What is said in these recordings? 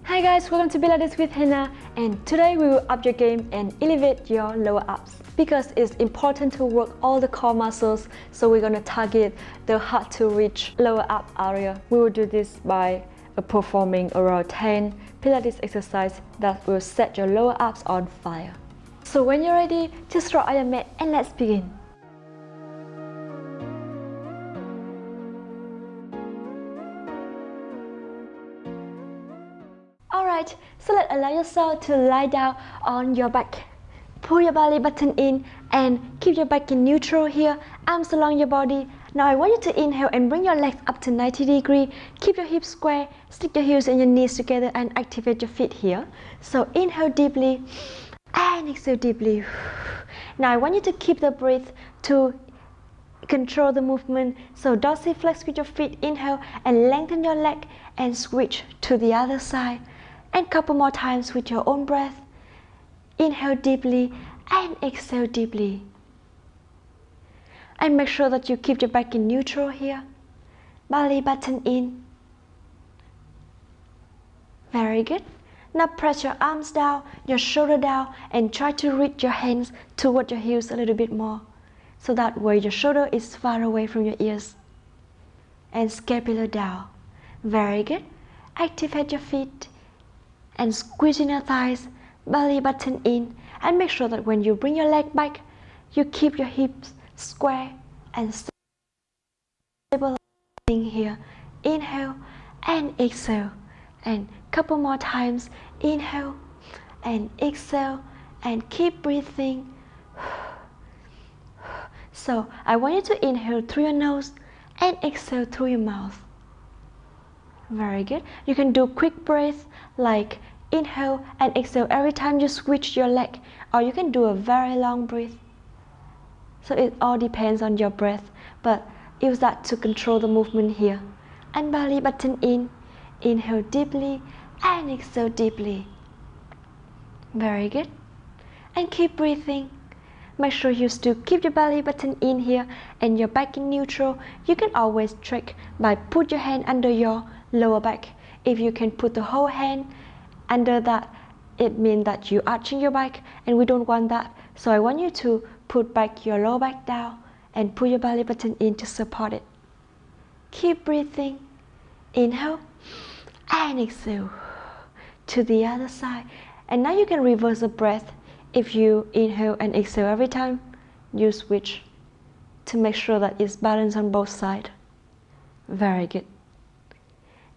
Hi guys, welcome to Pilates with Hannah, and today we will up your game and elevate your lower abs because it's important to work all the core muscles, so we're gonna target the hard to reach lower ab area. We will do this by performing around 10 Pilates exercises that will set your lower abs on fire. So when you're ready, just roll on your mat and let's begin. Alright, so let's allow yourself to lie down on your back. Pull your belly button in and keep your back in neutral here, arms along your body. Now I want you to inhale and bring your legs up to 90 degrees. Keep your hips square, stick your heels and your knees together and activate your feet here. So inhale deeply and exhale deeply. Now I want you to keep the breath to control the movement. So dorsiflex with your feet, inhale and lengthen your leg and switch to the other side. And couple more times with your own breath. Inhale deeply and exhale deeply. And make sure that you keep your back in neutral here. Belly button in. Very good. Now press your arms down, your shoulder down, and try to reach your hands toward your heels a little bit more. So that way your shoulder is far away from your ears. And scapula down. Very good. Activate your feet. And squeeze in your thighs, belly button in, and make sure that when you bring your leg back, you keep your hips square and stabilizing here. Inhale and exhale, and couple more times. Inhale and exhale, and keep breathing. So I want you to inhale through your nose and exhale through your mouth. Very good. You can do quick breaths like inhale and exhale every time you switch your leg, or you can do a very long breath. So it all depends on your breath, but use that to control the movement here. And belly button in, inhale deeply and exhale deeply. Very good. And keep breathing. Make sure you still keep your belly button in here and your back in neutral. You can always trick by put your hand under your lower back. If you can put the whole hand under that, it means that you're arching your back, and we don't want that. So I want you to put back your lower back down and put your belly button in to support it. Keep breathing. Inhale and exhale to the other side. And now you can reverse the breath. If you inhale and exhale every time, you switch to make sure that it's balanced on both sides. Very good.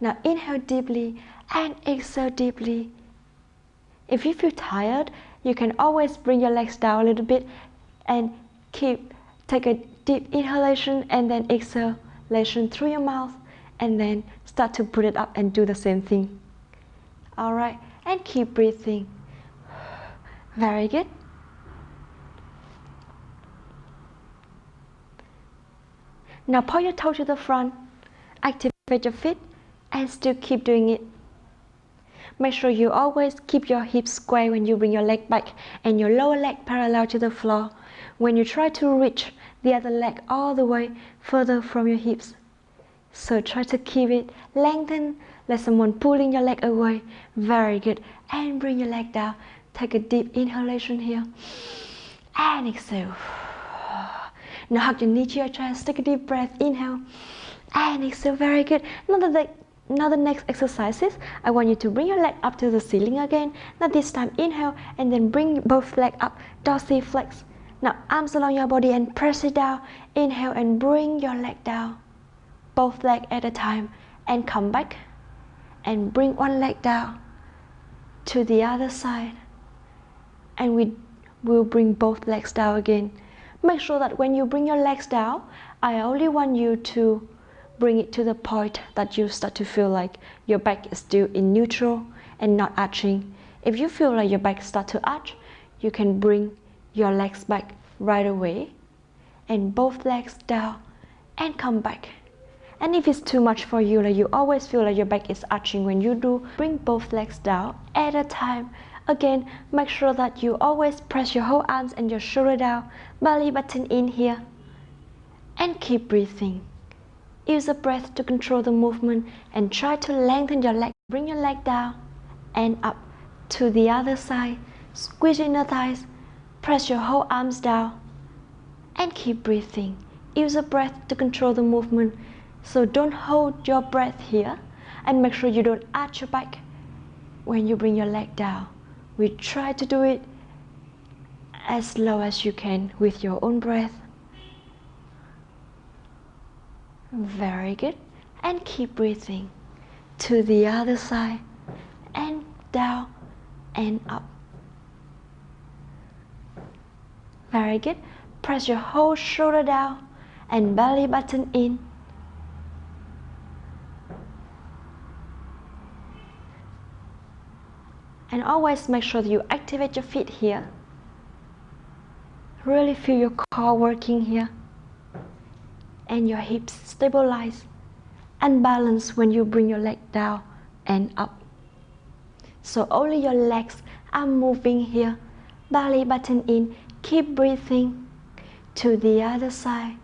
Now inhale deeply and exhale deeply. If you feel tired, you can always bring your legs down a little bit and take a deep inhalation and then exhalation through your mouth, and then start to put it up and do the same thing. Alright, and keep breathing. Very good. Now point your toe to the front, activate your feet, and still keep doing it. Make sure you always keep your hips square when you bring your leg back and your lower leg parallel to the floor. When you try to reach the other leg all the way further from your hips. So try to keep it lengthened, let someone pulling your leg away. Very good. And bring your leg down. Take a deep inhalation here. And exhale. Now hug your knee to your chest. Take a deep breath. Inhale. And exhale. Very good. Now the next exercises, I want you to bring your leg up to the ceiling again. Now this time inhale and then bring both legs up, dorsiflex. Now arms along your body and press it down. Inhale and bring your leg down. Both legs at a time, and come back and bring one leg down to the other side. And we will bring both legs down again. Make sure that when you bring your legs down, I only want you to bring it to the point that you start to feel like your back is still in neutral and not arching. If you feel like your back starts to arch, you can bring your legs back right away and both legs down and come back. And if it's too much for you, like you always feel like your back is arching when you do, bring both legs down at a time. Again, make sure that you always press your whole arms and your shoulder down, belly button in here, and keep breathing. Use the breath to control the movement and try to lengthen your leg. Bring your leg down and up. To the other side, squeeze your inner thighs, press your whole arms down, and keep breathing. Use the breath to control the movement, so don't hold your breath here, and make sure you don't arch your back when you bring your leg down. We try to do it as slow as you can with your own breath. Very good. And keep breathing. To the other side, and down and up. Very good. Press your whole shoulder down and belly button in. And always make sure that you activate your feet here. Really feel your core working here. And your hips stabilize and balance when you bring your leg down and up. So only your legs are moving here. Belly button in. Keep breathing. To the other side.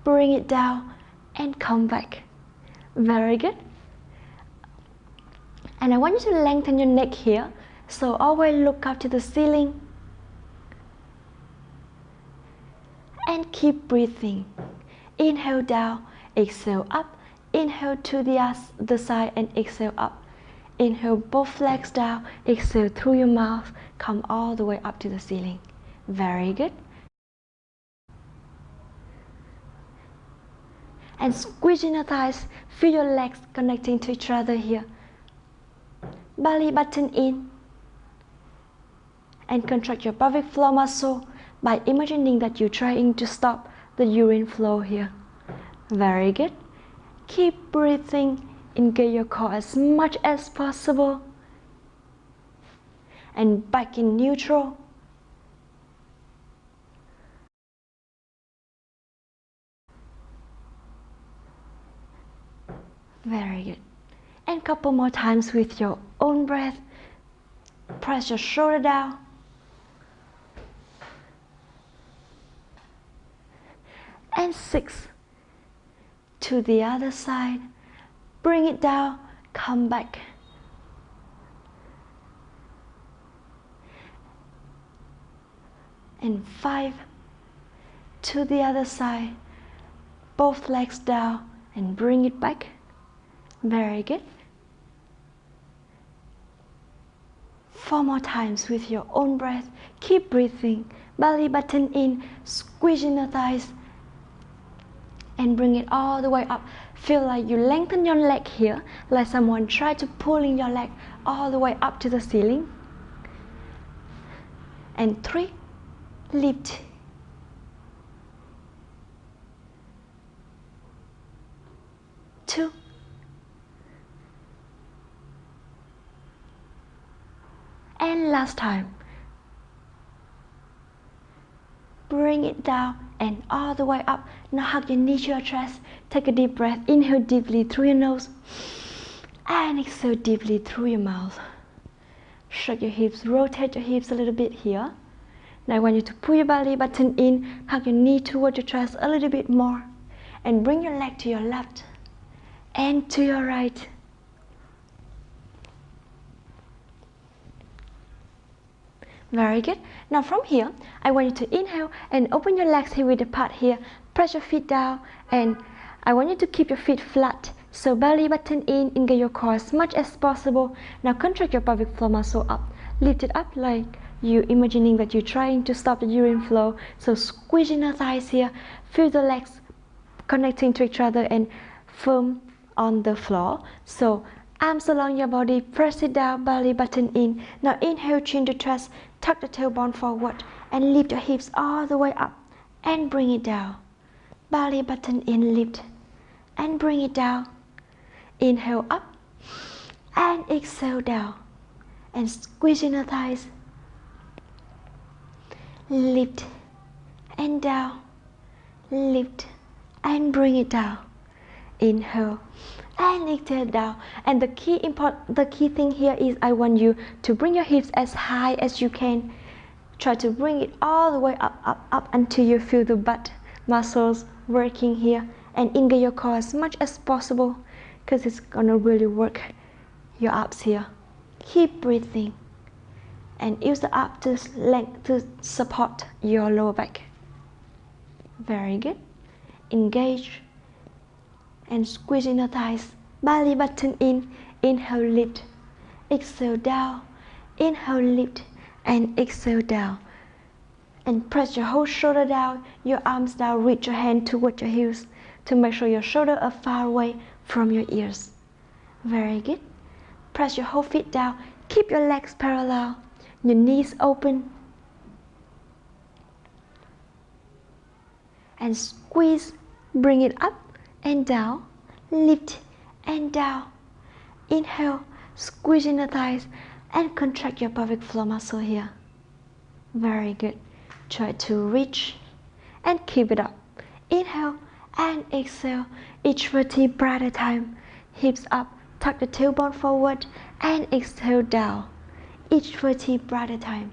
Bring it down and come back. Very good. And I want you to lengthen your neck here. So always look up to the ceiling. And keep breathing. Inhale down, exhale up. Inhale to the other side and exhale up. Inhale both legs down, exhale through your mouth. Come all the way up to the ceiling. Very good. And squeeze in your thighs. Feel your legs connecting to each other here. Belly button in. And contract your pelvic floor muscle by imagining that you're trying to stop the urine flow here. Very good. Keep breathing. Engage your core as much as possible. And back in neutral. Very good. And couple more times with your own breath. Press your shoulder down. And 6. To the other side. Bring it down. Come back. And 5. To the other side. Both legs down and bring it back. Very good. 4 more times with your own breath. Keep breathing. Belly button in. Squeeze in the thighs. And bring it all the way up. Feel like you lengthen your leg here, like someone tried to pulling your leg all the way up to the ceiling. And 3, lift. 2, and last time. Bring it down and all the way up. Now hug your knee to your chest. Take a deep breath. Inhale deeply through your nose. And exhale deeply through your mouth. Shrug your hips. Rotate your hips a little bit here. Now I want you to pull your belly button in. Hug your knee towards your chest a little bit more. And bring your leg to your left. And to your right. Very good. Now from here, I want you to inhale and open your legs here with the part here. Press your feet down and I want you to keep your feet flat. So belly button in, engage your core as much as possible. Now contract your pelvic floor muscle up. Lift it up like you imagining that you're trying to stop the urine flow. So squeeze in the thighs here. Feel the legs connecting to each other and firm on the floor. So arms along your body, press it down, belly button in. Now inhale, chin to chest, tuck the tailbone forward and lift your hips all the way up and bring it down. Belly button in, lift and bring it down. Inhale up and exhale down and squeeze in the thighs. Lift and down, lift and bring it down. Inhale and exhale down. And the key thing here is I want you to bring your hips as high as you can. Try to bring it all the way up until you feel the butt muscles working here, and engage your core as much as possible because it's gonna really work your abs here. Keep breathing. And use the arm to support your lower back. Very good. Engage and squeeze in the thighs. Belly button in. Inhale, lift. Exhale, down. Inhale, lift. And exhale, down. And press your whole shoulder down, your arms down. Reach your hand toward your heels to make sure your shoulders are far away from your ears. Very good. Press your whole feet down. Keep your legs parallel. Your knees open. And squeeze. Bring it up and down. Lift and down. Inhale. Squeeze in the thighs and contract your pelvic floor muscle here. Very good. Try to reach and keep it up. Inhale and exhale. Each vertebra at a time. Hips up. Tuck the tailbone forward and exhale down. Each vertebra at a time.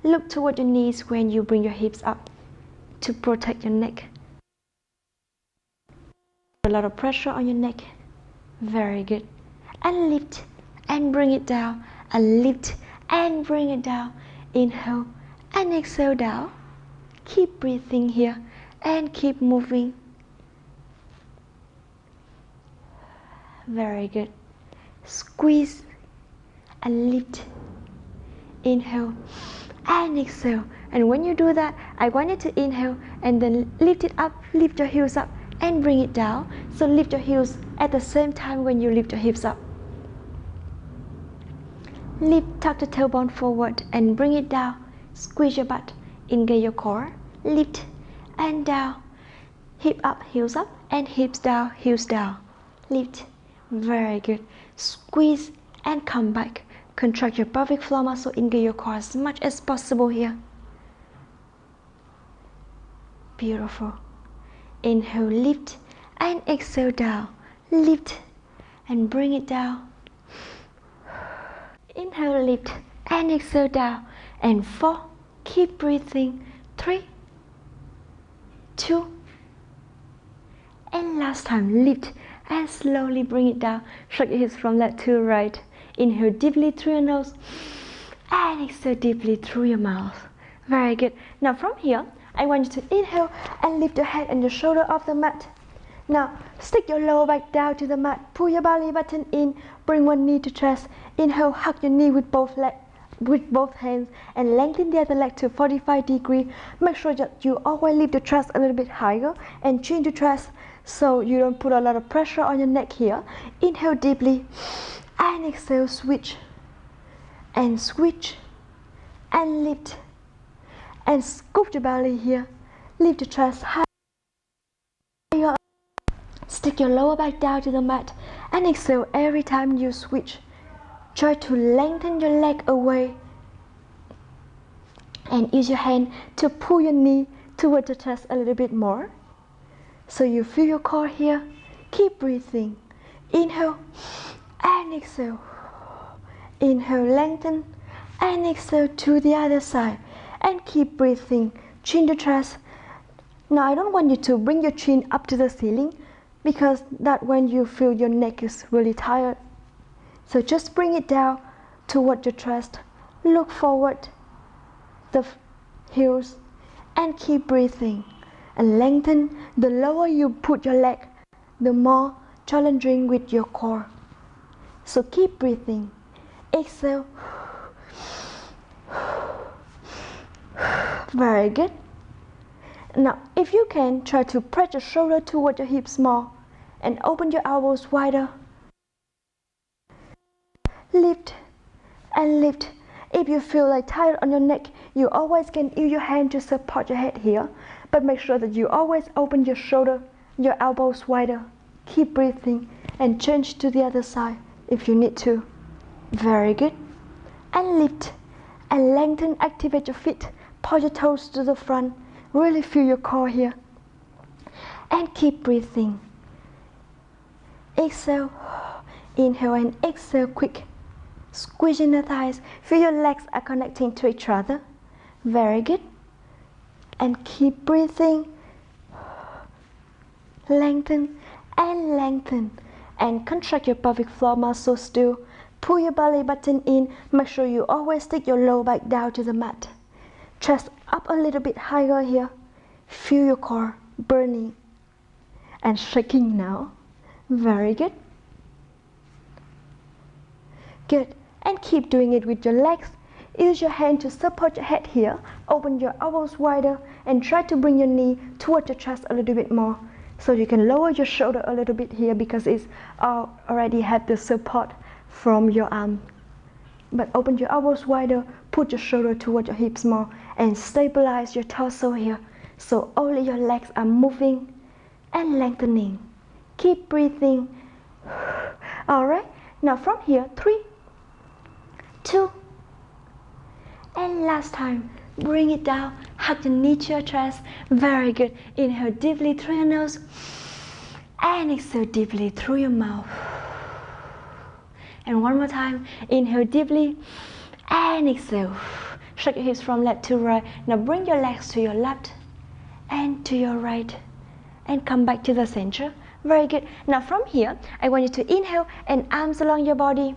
Look toward your knees when you bring your hips up to protect your neck. A lot of pressure on your neck. Very good. And lift and bring it down. And lift and bring it down. Inhale and exhale down. Keep breathing here and keep moving. Very good. Squeeze and lift. Inhale and exhale. And when you do that, I want you to inhale and then lift it up, lift your heels up and bring it down. So lift your heels at the same time when you lift your hips up. Lift, tuck the tailbone forward and bring it down. Squeeze your butt, engage your core. Lift and down. Hip up, heels up, and hips down, heels down. Lift. Very good. Squeeze and come back. Contract your pelvic floor muscle, engage your core as much as possible here. Beautiful. Inhale, lift, and exhale down. Lift and bring it down. Inhale, lift, and exhale down. And 4. Keep breathing. 3, 2, and last time, lift and slowly bring it down. Shrug your hips from left to right. Inhale deeply through your nose and exhale deeply through your mouth. Very good. Now from here, I want you to inhale and lift your head and your shoulder off the mat. Now stick your lower back down to the mat. Pull your belly button in. Bring one knee to chest. Inhale, hug your knee with both hands and lengthen the other leg to 45 degrees. Make sure that you always lift the chest a little bit higher and chin to chest so you don't put a lot of pressure on your neck here. Inhale deeply and exhale, switch and switch and lift and scoop your belly here. Lift the chest higher. Stick your lower back down to the mat and exhale every time you switch. Try to lengthen your leg away and use your hand to pull your knee towards the chest a little bit more. So you feel your core here. Keep breathing. Inhale and exhale. Inhale, lengthen and exhale to the other side. And keep breathing. Chin to chest. Now I don't want you to bring your chin up to the ceiling because that's when you feel your neck is really tired. So just bring it down toward your chest. Look forward, the heels, and keep breathing. And lengthen. The lower you put your leg, the more challenging with your core. So keep breathing. Exhale. Very good. Now, if you can, try to press your shoulder toward your hips more and open your elbows wider. Lift and lift. If you feel like tired on your neck, you always can use your hand to support your head here, but make sure that you always open your shoulder, your elbows wider. Keep breathing and change to the other side if you need to. Very good. And lift and lengthen, activate your feet, point your toes to the front. Really feel your core here. And keep breathing. Exhale. Inhale and exhale quick. Squeezing the thighs. Feel your legs are connecting to each other. Very good. And keep breathing. Lengthen and lengthen. And contract your pelvic floor muscles still. Pull your belly button in. Make sure you always take your low back down to the mat. Chest up a little bit higher here. Feel your core burning and shaking now. Very good. Good. And keep doing it with your legs. Use your hand to support your head here. Open your elbows wider and try to bring your knee towards your chest a little bit more. So you can lower your shoulder a little bit here because it's already had the support from your arm. But open your elbows wider, put your shoulder towards your hips more and stabilize your torso here. So only your legs are moving and lengthening. Keep breathing. Alright, now from here, 3, 2, and last time, bring it down, hug your knee to your chest. Very good. Inhale deeply through your nose and exhale deeply through your mouth. And one more time, inhale deeply and exhale. Shake your hips from left to right. Now bring your legs to your left and to your right and come back to the center. Very good. Now from here, I want you to inhale and arms along your body.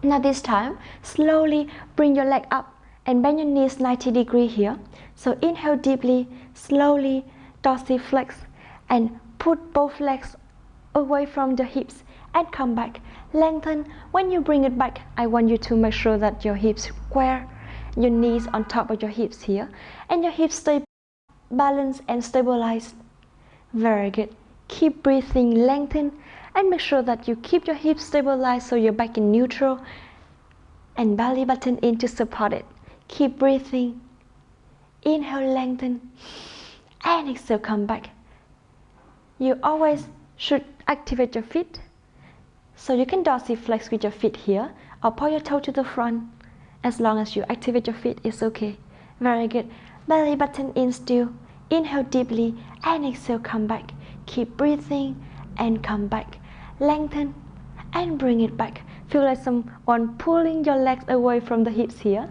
Now this time, slowly bring your leg up and bend your knees 90 degrees here. So inhale deeply, slowly dorsiflex and put both legs away from the hips and come back. Lengthen. When you bring it back, I want you to make sure that your hips square, your knees on top of your hips here, and your hips stay balanced and stabilized. Very good. Keep breathing, lengthen, and make sure that you keep your hips stabilized so you're back in neutral and belly button in to support it. Keep breathing. Inhale, lengthen, and exhale, come back. You always should activate your feet. So you can dorsiflex with your feet here or point your toe to the front. As long as you activate your feet, it's okay. Very good. Belly button in still. Inhale deeply and exhale, come back. Keep breathing and come back. Lengthen and bring it back. Feel like someone pulling your legs away from the hips here.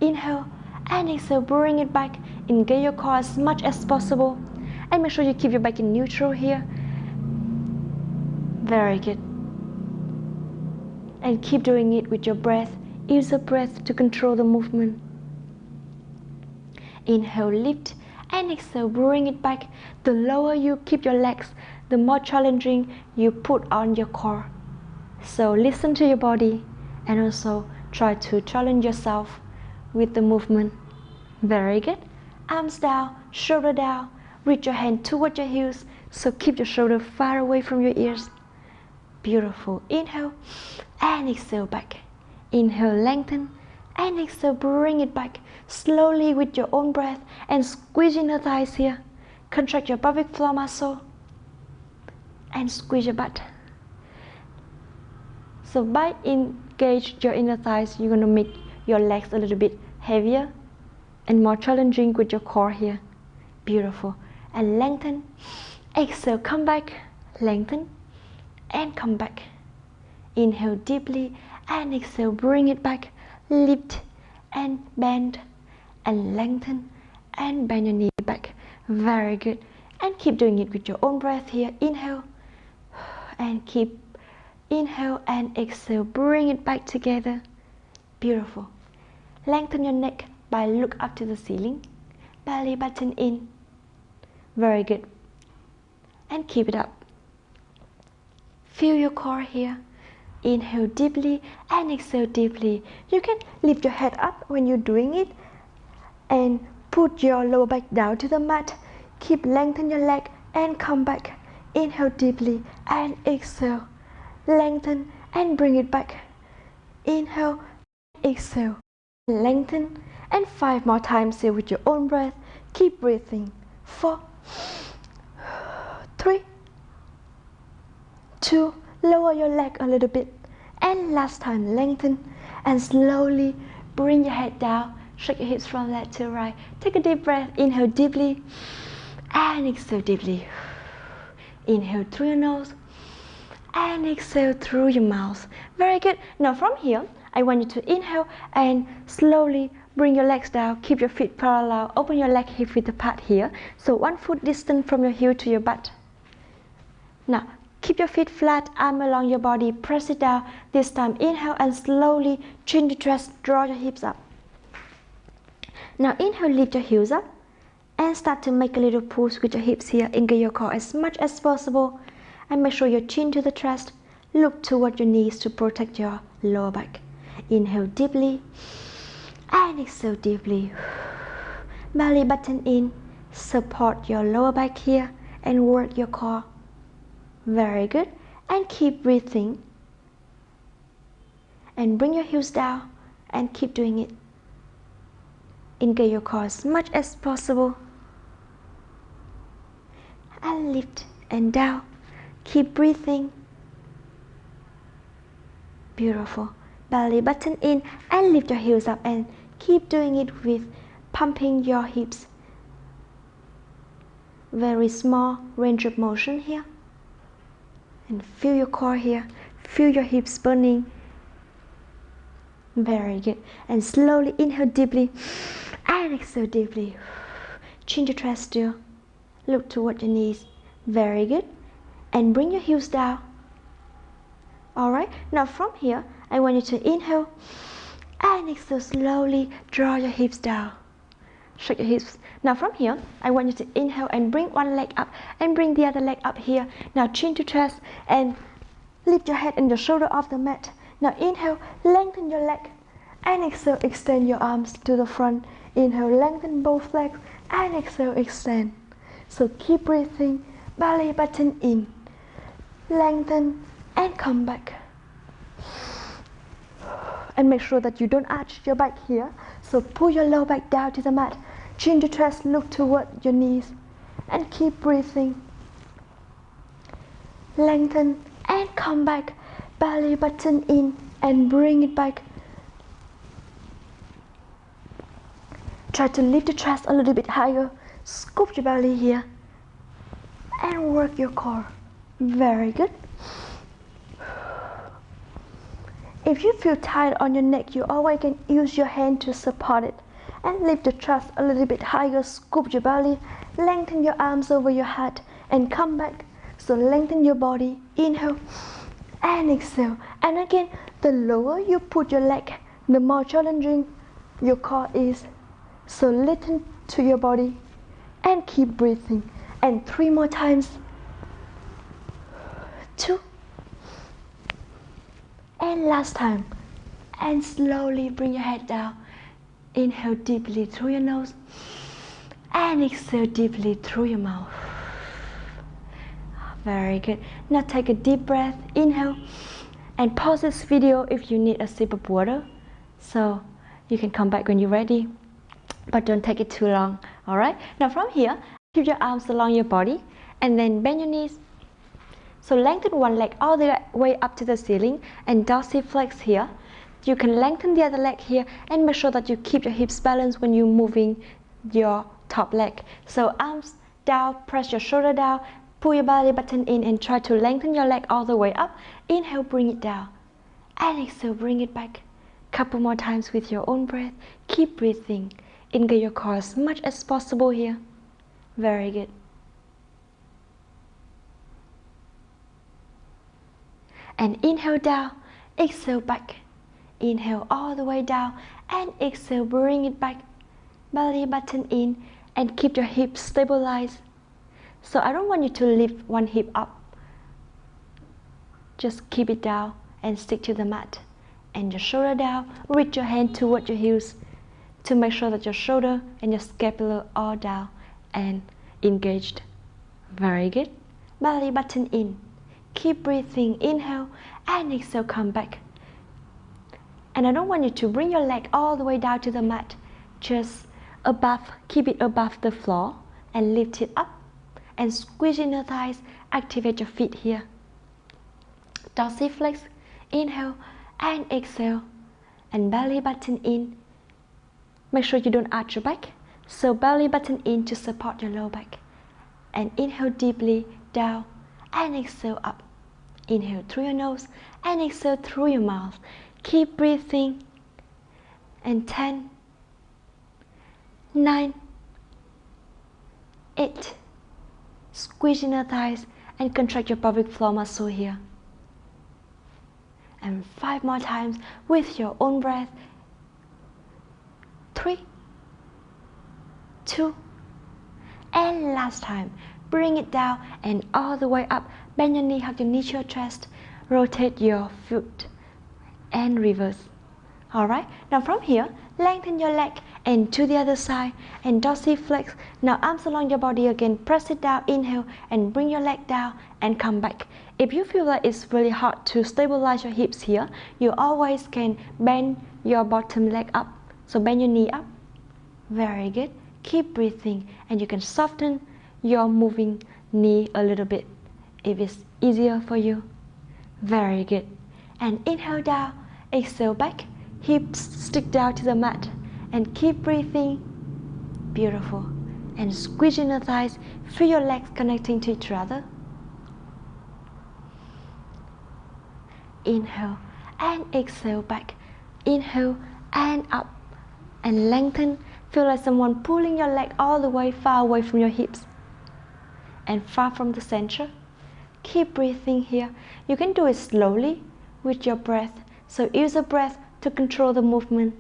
Inhale and exhale, bring it back. Engage your core as much as possible. And make sure you keep your back in neutral here. Very good. And keep doing it with your breath. Use the breath to control the movement. Inhale, lift, and exhale, bring it back. The lower you keep your legs, the more challenging you put on your core. So listen to your body and also try to challenge yourself with the movement. Very good. Arms down, shoulder down. Reach your hand toward your heels. So keep your shoulder far away from your ears. Beautiful. Inhale and exhale back. Inhale, lengthen, and exhale, bring it back. Slowly with your own breath and squeeze in the thighs here. Contract your pelvic floor muscle and squeeze your butt. So by engage your inner thighs, you're going to make your legs a little bit heavier and more challenging with your core here. Beautiful. And lengthen. Exhale, come back. Lengthen and come back. Inhale deeply and exhale, bring it back. Lift and bend and lengthen and bend your knee back. Very good. And keep doing it with your own breath here. Inhale and keep. Inhale and exhale, bring it back together. Beautiful. Lengthen your neck by look up to the ceiling. Belly button in. Very good. And keep it up. Feel your core here. Inhale deeply and exhale deeply. You can lift your head up when you're doing it and put your lower back down to the mat. Keep lengthen your leg and come back. Inhale deeply and exhale. Lengthen and bring it back. Inhale, exhale. Lengthen and 5 more times here with your own breath. Keep breathing. 4, 3, 2, lower your leg a little bit. And last time, lengthen and slowly bring your head down. Shake your hips from left to right. Take a deep breath. Inhale deeply and exhale deeply. Inhale through your nose and exhale through your mouth. Very good. Now from here, I want you to inhale and slowly bring your legs down. Keep your feet parallel. Open your leg hip width apart here. So 1 foot distance from your heel to your butt. Now, keep Keep your feet flat, arm along your body, press it down. This time inhale and slowly chin to chest, draw your hips up. Now inhale, lift your heels up and start to make a little push with your hips here. Engage your core as much as possible and make sure your chin to the chest. Look toward your knees to protect your lower back. Inhale deeply and exhale deeply. Belly button in. Support your lower back here and work your core. Very good. And keep breathing. And bring your heels down and keep doing it. Engage your core as much as possible. And lift and down. Keep breathing. Beautiful. Belly button in and lift your heels up and keep doing it with pumping your hips. Very small range of motion here. And feel your core here. Feel your hips burning. Very good. And slowly inhale deeply and exhale deeply. Chin to chest still. Look toward your knees. Very good. And bring your heels down. Alright, now from here, I want you to inhale and exhale slowly. Draw your hips down. Shake your hips. Now from here, I want you to inhale and bring one leg up and bring the other leg up here. Now chin to chest and lift your head and your shoulder off the mat. Now inhale, lengthen your leg and exhale, extend your arms to the front. Inhale, lengthen both legs and exhale, extend. So keep breathing, belly button in, lengthen and come back. And make sure that you don't arch your back here. So pull your lower back down to the mat. Chin to chest, look toward your knees. And keep breathing. Lengthen and come back. Belly button in and bring it back. Try to lift the chest a little bit higher. Scoop your belly here. And work your core. Very good. If you feel tight on your neck, you always can use your hand to support it. And lift the chest a little bit higher, scoop your belly, lengthen your arms over your head and come back. So lengthen your body, inhale and exhale. And again, the lower you put your leg, the more challenging your core is. So listen to your body and keep breathing. And 3 more times. 2. And last time. And slowly bring your head down. Inhale deeply through your nose. And exhale deeply through your mouth. Very good. Now take a deep breath. Inhale. And pause this video if you need a sip of water. So you can come back when you're ready. But don't take it too long. Alright? Now from here, keep your arms along your body. And then bend your knees. So lengthen one leg all the way up to the ceiling and dorsiflex here. You can lengthen the other leg here and make sure that you keep your hips balanced when you're moving your top leg. So arms down, press your shoulder down, pull your belly button in and try to lengthen your leg all the way up. Inhale, bring it down. And exhale, bring it back. Couple more times with your own breath. Keep breathing. Engage your core as much as possible here. Very good. And inhale down, exhale back. Inhale all the way down and exhale, bring it back. Belly button in and keep your hips stabilized. So I don't want you to lift one hip up. Just keep it down and stick to the mat. And your shoulder down, reach your hand toward your heels to make sure that your shoulder and your scapula are down and engaged. Very good. Belly button in. Keep breathing, inhale and exhale, come back. And I don't want you to bring your leg all the way down to the mat. Just above, keep it above the floor and lift it up. And squeeze in your thighs, activate your feet here. Dorsiflex, inhale and exhale. And belly button in. Make sure you don't arch your back. So belly button in to support your lower back. And inhale deeply down and exhale up. Inhale through your nose and exhale through your mouth. Keep breathing. And 10, 9, 8. Squeeze in your thighs and contract your pelvic floor muscle here. And 5 more times with your own breath. 3, 2, and last time. Bring it down and all the way up. Bend your knee, hug your knee to your chest. Rotate your foot and reverse. Alright, now from here, lengthen your leg and to the other side and dorsiflex. Now arms along your body again, press it down, inhale and bring your leg down and come back. If you feel that it's really hard to stabilize your hips here, you always can bend your bottom leg up. So bend your knee up. Very good. Keep breathing and you can soften your moving knee a little bit if it's easier for you. Very good. And inhale down, exhale back, hips stick down to the mat and keep breathing. Beautiful. And squeeze in the thighs, feel your legs connecting to each other. Inhale and exhale back. Inhale and up and lengthen. Feel like someone pulling your leg all the way far away from your hips and far from the center. Keep breathing here. You can do it slowly with your breath. So use the breath to control the movement,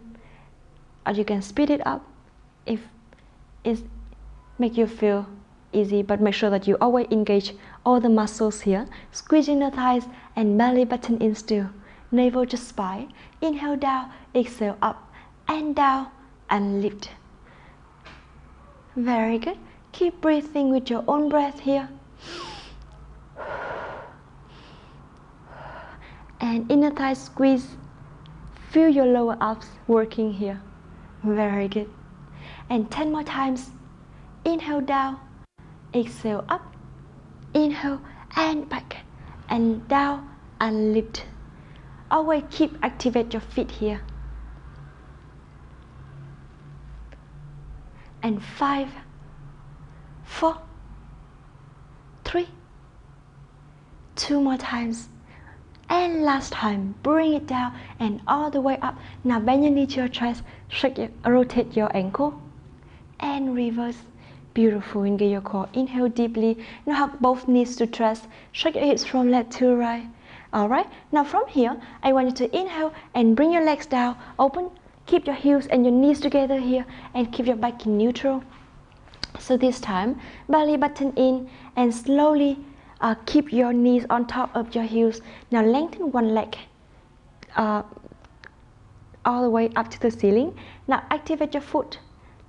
or you can speed it up if it makes you feel easy, but make sure that you always engage all the muscles here. Squeezing the thighs and belly button in still. Navel to spine. Inhale down, exhale up and down and lift. Very good. Keep breathing with your own breath here. And inner thigh squeeze. Feel your lower abs working here. Very good. And 10 more times. Inhale down, exhale up, inhale and back, and down and lift. Always keep activate your feet here. And 5, 4, 3, 2 more times. And last time, bring it down and all the way up. Now bend your knee to your chest, rotate your ankle and reverse. Beautiful. Engage your core. Inhale deeply. Now hug both knees to chest. Shake your hips from left to right. Alright, now from here, I want you to inhale and bring your legs down. Open. Keep your heels and your knees together here and keep your back in neutral. So this time, belly button in and slowly keep your knees on top of your heels. Now lengthen one leg all the way up to the ceiling. Now activate your foot,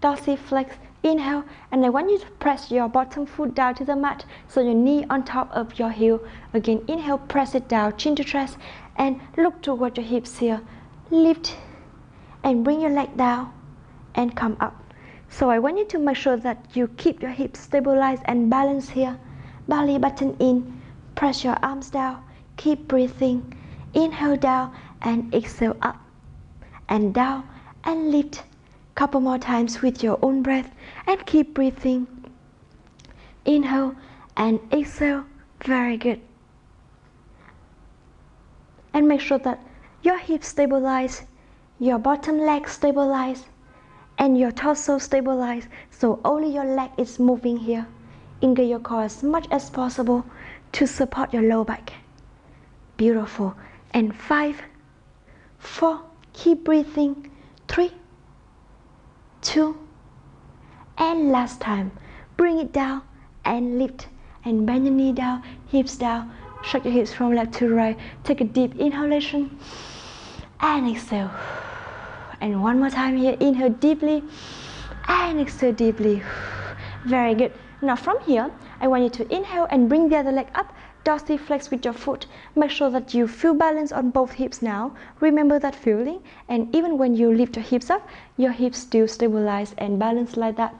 dorsiflex, inhale, and I want you to press your bottom foot down to the mat, so your knee on top of your heel. Again, inhale, press it down, chin to chest, and look toward your hips here. Lift, and bring your leg down, and come up. So I want you to make sure that you keep your hips stabilized and balanced here. Belly button in, press your arms down, keep breathing. Inhale down, and exhale up, and down, and lift. Couple more times with your own breath and keep breathing. Inhale and exhale. Very good. And make sure that your hips stabilize, your bottom leg stabilize, and your torso stabilize, so only your leg is moving here. Engage your core as much as possible to support your low back. Beautiful. And 5, 4, keep breathing. 3, 2, and last time. Bring it down and lift and bend your knee down, hips down, shake your hips from left to right. Take a deep inhalation and exhale. And one more time here, inhale deeply and exhale deeply. Very good. Now from here, I want you to inhale and bring the other leg up, dorsiflex with your foot. Make sure that you feel balance on both hips now. Remember that feeling, and even when you lift your hips up, your hips still stabilize and balance like that.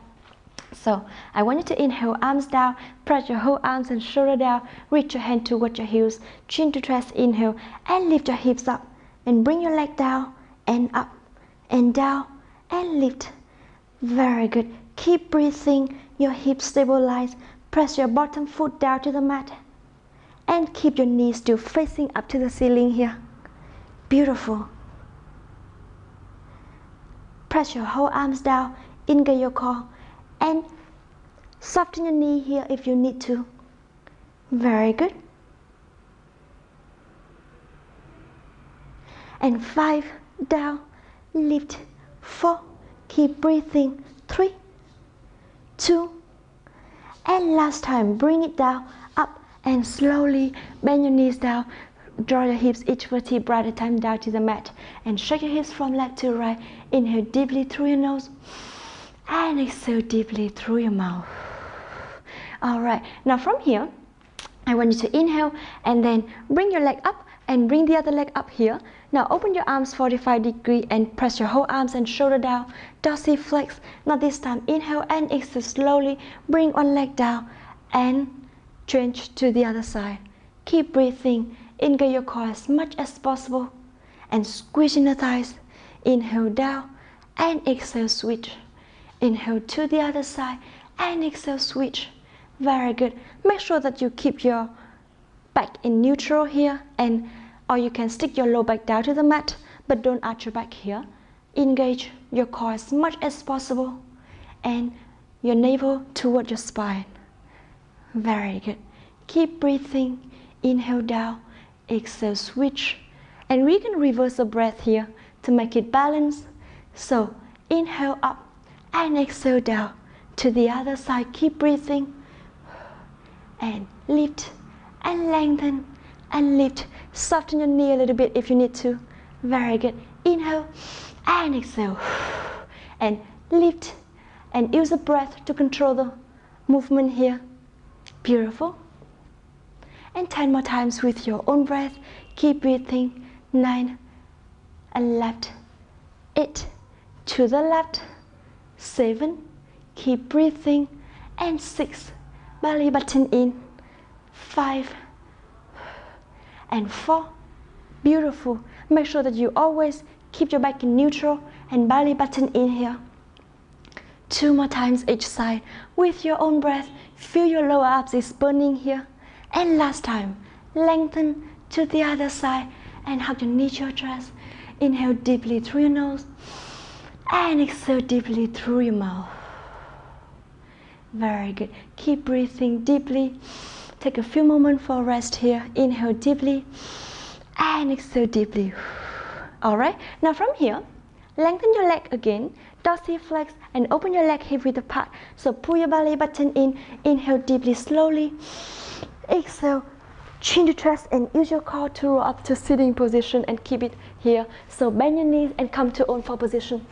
So I want you to inhale, arms down, press your whole arms and shoulder down, reach your hand toward your heels, chin to chest, inhale, and lift your hips up, and bring your leg down and up, and down, and lift. Very good. Keep breathing, your hips stabilize, press your bottom foot down to the mat, and keep your knees still facing up to the ceiling here. Beautiful. Press your whole arms down, engage your core, and soften your knee here if you need to. Very good. And 5, down, lift, 4, keep breathing, 3, 2, and last time, bring it down, up, and slowly bend your knees down, draw your hips each vertebra at a time down to the mat, and shake your hips from left to right. Inhale deeply through your nose, and exhale deeply through your mouth. Alright, now from here, I want you to inhale, and then bring your leg up, and bring the other leg up here. Now open your arms 45 degrees and press your whole arms and shoulder down, dorsiflex. Now this time inhale and exhale slowly, bring one leg down and change to the other side. Keep breathing, engage your core as much as possible and squeeze in the thighs. Inhale down and exhale switch. Inhale to the other side and exhale switch. Very good. Make sure that you keep your back in neutral here, and or you can stick your low back down to the mat, but don't arch your back here. Engage your core as much as possible and your navel toward your spine. Very good. Keep breathing. Inhale down, exhale switch, and we can reverse the breath here to make it balanced. So inhale up and exhale down to the other side. Keep breathing and lift and lengthen and lift. Soften your knee a little bit if you need to. Very good. Inhale and exhale and lift, and use the breath to control the movement here. Beautiful. And 10 more times with your own breath. Keep breathing. 9 and left, 8 to the left, 7, keep breathing, and 6, belly button in, 5 and 4. Beautiful. Make sure that you always keep your back in neutral and belly button in here. 2 more times each side with your own breath. Feel your lower abs is burning here. And last time, lengthen to the other side and hug your knee to your chest. Inhale deeply through your nose and exhale deeply through your mouth. Very good. Keep breathing deeply. Take a few moments for rest here. Inhale deeply and exhale deeply. Alright, now from here, lengthen your leg again, dorsiflex, and open your leg hip width apart. So pull your belly button in, inhale deeply, slowly, exhale, chin to chest, and use your core to roll up to sitting position and keep it here. So bend your knees and come to all four position.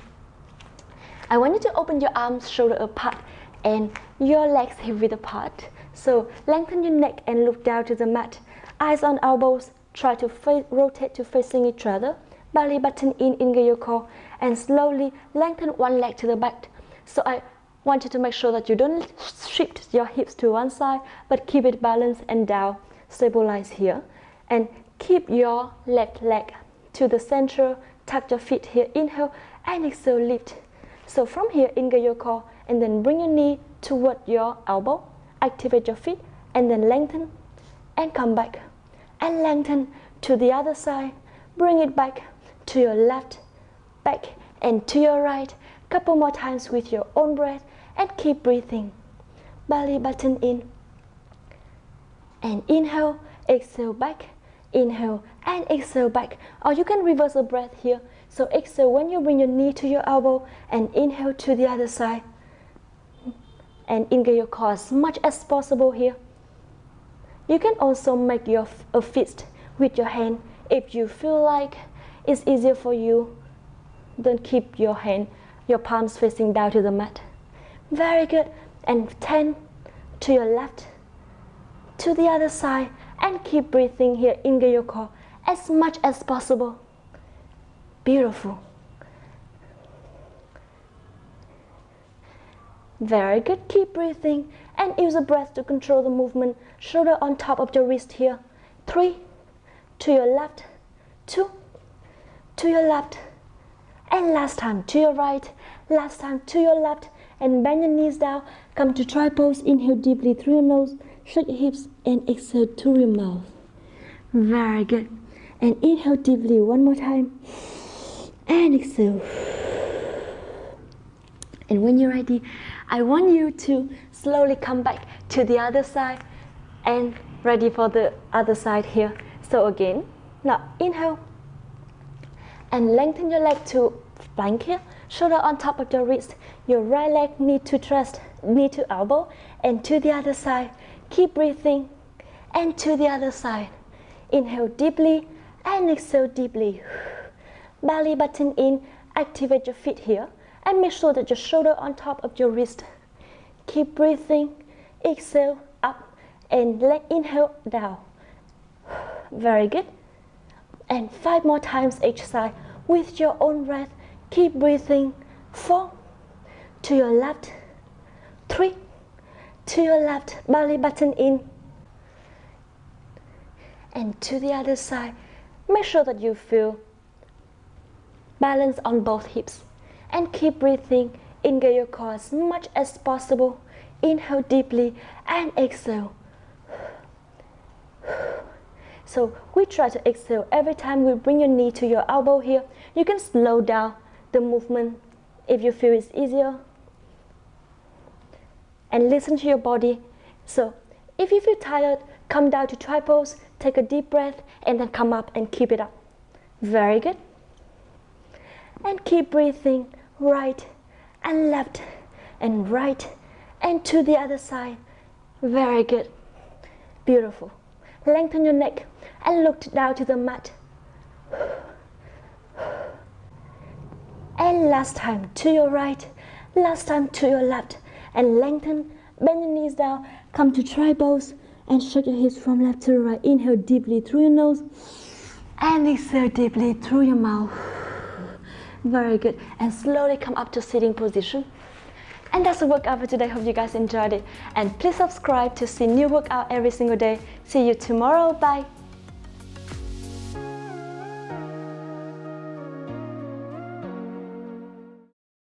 I want you to open your arms shoulder apart and your legs hip width apart. So lengthen your neck and look down to the mat. Eyes on elbows, try to rotate to facing each other. Belly button in, engage your core, and slowly lengthen one leg to the back. So I want you to make sure that you don't shift your hips to one side, but keep it balanced and down. Stabilize here. And keep your left leg to the center. Tuck your feet here. Inhale and exhale, lift. So from here, engage your core, and then bring your knee toward your elbow. Activate your feet, and then lengthen, and come back. And lengthen to the other side. Bring it back to your left, back, and to your right. Couple more times with your own breath, and keep breathing. Belly button in, and inhale, exhale back, inhale and exhale back. Or you can reverse the breath here. So exhale when you bring your knee to your elbow, and inhale to the other side, and engage your core as much as possible here. You can also make a fist with your hand if you feel like it's easier for you. Then keep your palms facing down to the mat. Very good. And 10 to your left, to the other side, and keep breathing here. Engage your core as much as possible. Beautiful. Very good. Keep breathing and use the breath to control the movement. Shoulder on top of your wrist here. 3 to your left, 2 to your left, and last time to your right, last time to your left, and bend your knees down. Come to try pose. Inhale deeply through your nose, shake your hips, and exhale through your mouth. Very good. And inhale deeply one more time, and exhale. And when you're ready, I want you to slowly come back to the other side and Ready for the other side here. So again, now inhale and lengthen your leg to plank here, shoulder on top of your wrist, your right leg knee to chest, knee to elbow, and to the other side. Keep breathing, and to the other side. Inhale deeply and exhale deeply. Belly button in, activate your feet here, and make sure that your shoulder on top of your wrist. Keep breathing, exhale up, and inhale down. Very good. And 5 more times each side with your own breath. Keep breathing. 4, to your left. 3, to your left, belly button in. And to the other side. Make sure that you feel balance on both hips. And keep breathing. Engage your core as much as possible. Inhale deeply and exhale. So we try to exhale every time we bring your knee to your elbow here. You can slow down the movement if you feel it's easier. And listen to your body. So if you feel tired, come down to try pose, take a deep breath, and then come up and keep it up. Very good. And keep breathing right and left and right and to the other side. Very good. Beautiful. Lengthen your neck and look down to the mat. And last time to your right, last time to your left, and lengthen, bend your knees down, come to try pose, and shake your hips from left to right. Inhale deeply through your nose, and exhale deeply through your mouth. Very good. And slowly come up to sitting position. And that's the workout for today. Hope you guys enjoyed it. And please subscribe to see new workout every single day. See you tomorrow. Bye.